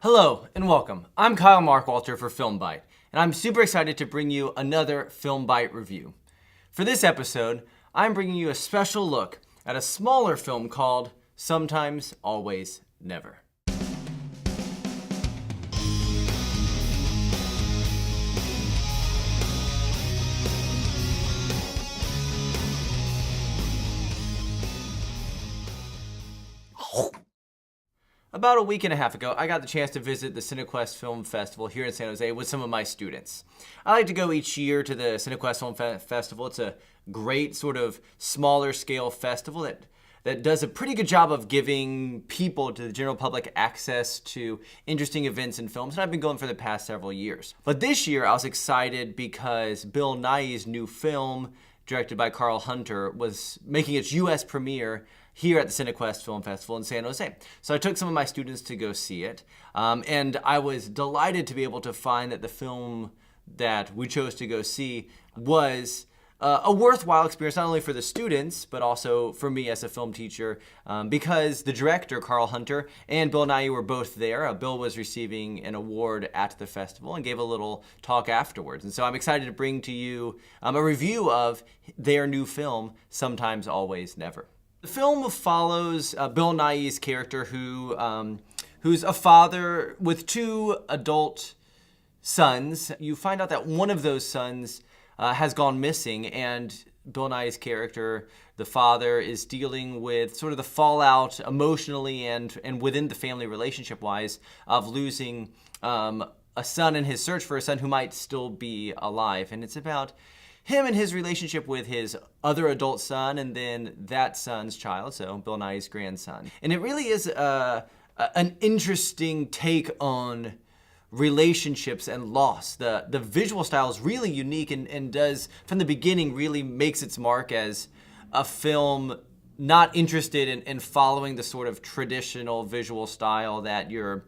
Hello and welcome. I'm Kyle Markwalter for Film Bite, and I'm super excited to bring you another Film Bite review. For this episode, I'm bringing you a special look at a smaller film called Sometimes, Always, Never. About a week and a half ago, I got the chance to visit the CineQuest Film Festival here in San Jose with some of my students. I like to go each year to the CineQuest Film Festival. It's a great sort of smaller scale festival that does a pretty good job of giving people, to the general public, access to interesting events and films, and I've been going for the past several years. But this year I was excited because Bill Nighy's new film, directed by Carl Hunter, was making its US premiere here at the CineQuest Film Festival in San Jose. So I took some of my students to go see it, and I was delighted to be able to find that the film that we chose to go see was a worthwhile experience, not only for the students, but also for me as a film teacher, because the director, Carl Hunter, and Bill Nighy were both there. Bill was receiving an award at the festival and gave a little talk afterwards. And so I'm excited to bring to you a review of their new film, Sometimes, Always, Never. The film follows Bill Nighy's character who's a father with two adult sons. You find out that one of those sons has gone missing, and Bill Nighy's character, the father, is dealing with sort of the fallout emotionally and within the family relationship-wise of losing a son in his search for a son who might still be alive. And it's about him and his relationship with his other adult son and then that son's child, so Bill Nighy's grandson. And it really is an interesting take on relationships and loss. The visual style is really unique and does, from the beginning, really makes its mark as a film not interested in following the sort of traditional visual style that your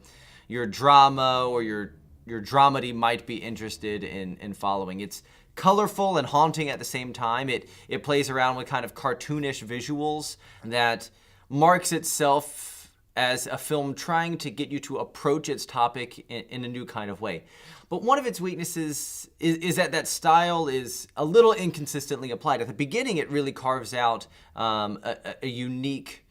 drama or your dramedy might be interested in following. It's colorful and haunting at the same time. It plays around with kind of cartoonish visuals that marks itself as a film trying to get you to approach its topic in a new kind of way. But one of its weaknesses is that style is a little inconsistently applied. At the beginning, it really carves out a unique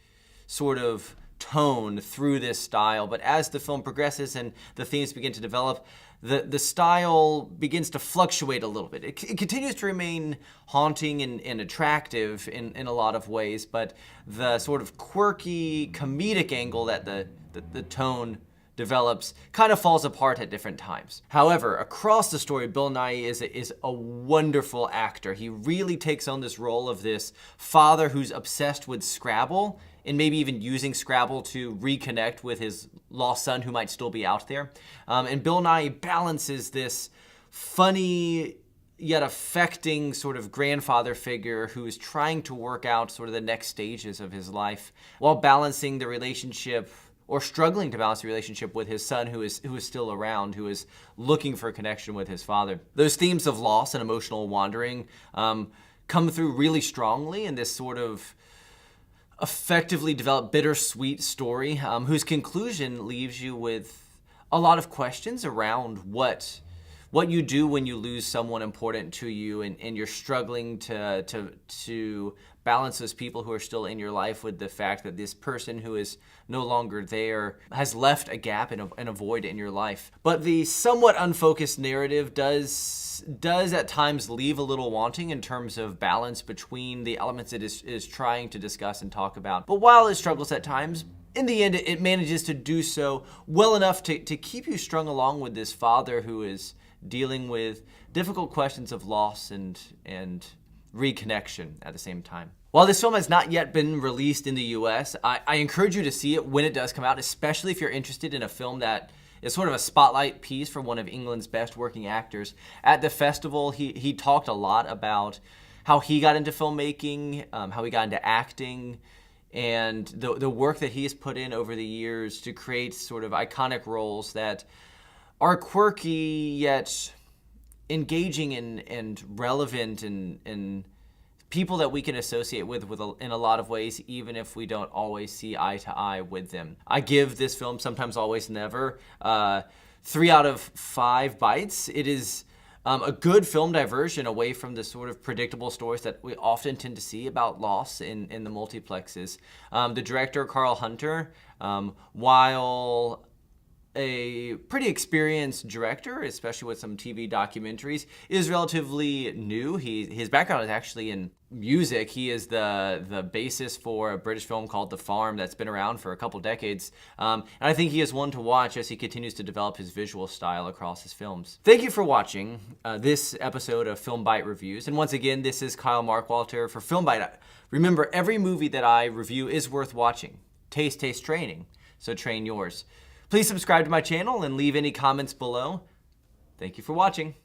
sort of tone through this style, but as the film progresses and the themes begin to develop, the style begins to fluctuate a little bit. It continues to remain haunting and attractive in a lot of ways, but the sort of quirky comedic angle that the tone develops kind of falls apart at different times. However, across the story, Bill Nighy is a wonderful actor. He really takes on this role of this father who's obsessed with Scrabble, and maybe even using Scrabble to reconnect with his lost son who might still be out there. And Bill Nighy balances this funny yet affecting sort of grandfather figure who is trying to work out sort of the next stages of his life while balancing the relationship, or struggling to balance the relationship, with his son who is still around, who is looking for a connection with his father. Those themes of loss and emotional wandering come through really strongly in this sort of effectively developed bittersweet story, whose conclusion leaves you with a lot of questions around what you do when you lose someone important to you, and you're struggling to balance those people who are still in your life with the fact that this person who is no longer there has left a gap and a void in your life. But the somewhat unfocused narrative does at times leave a little wanting in terms of balance between the elements it is trying to discuss and talk about. But while it struggles at times, in the end, it manages to do so well enough to keep you strung along with this father who is dealing with difficult questions of loss and reconnection at the same time. While this film has not yet been released in the US, I encourage you to see it when it does come out, especially if you're interested in a film that is sort of a spotlight piece for one of England's best working actors. At the festival, he talked a lot about how he got into filmmaking, how he got into acting, and the work that he's put in over the years to create sort of iconic roles that are quirky yet engaging and relevant and people that we can associate with in a lot of ways, even if we don't always see eye to eye with them. I give this film Sometimes Always Never 3 out of 5 bites. It is a good film diversion away from the sort of predictable stories that we often tend to see about loss in the multiplexes. The director, Carl Hunter, while a pretty experienced director, especially with some TV documentaries, is relatively new. His background is actually in music. He is the bassist for a British film called The Farm that's been around for a couple decades. And I think he is one to watch as he continues to develop his visual style across his films. Thank you for watching this episode of Film Bite Reviews. And once again, this is Kyle Markwalter for Film Bite. Remember, every movie that I review is worth watching. Taste training. So train yours. Please subscribe to my channel and leave any comments below. Thank you for watching.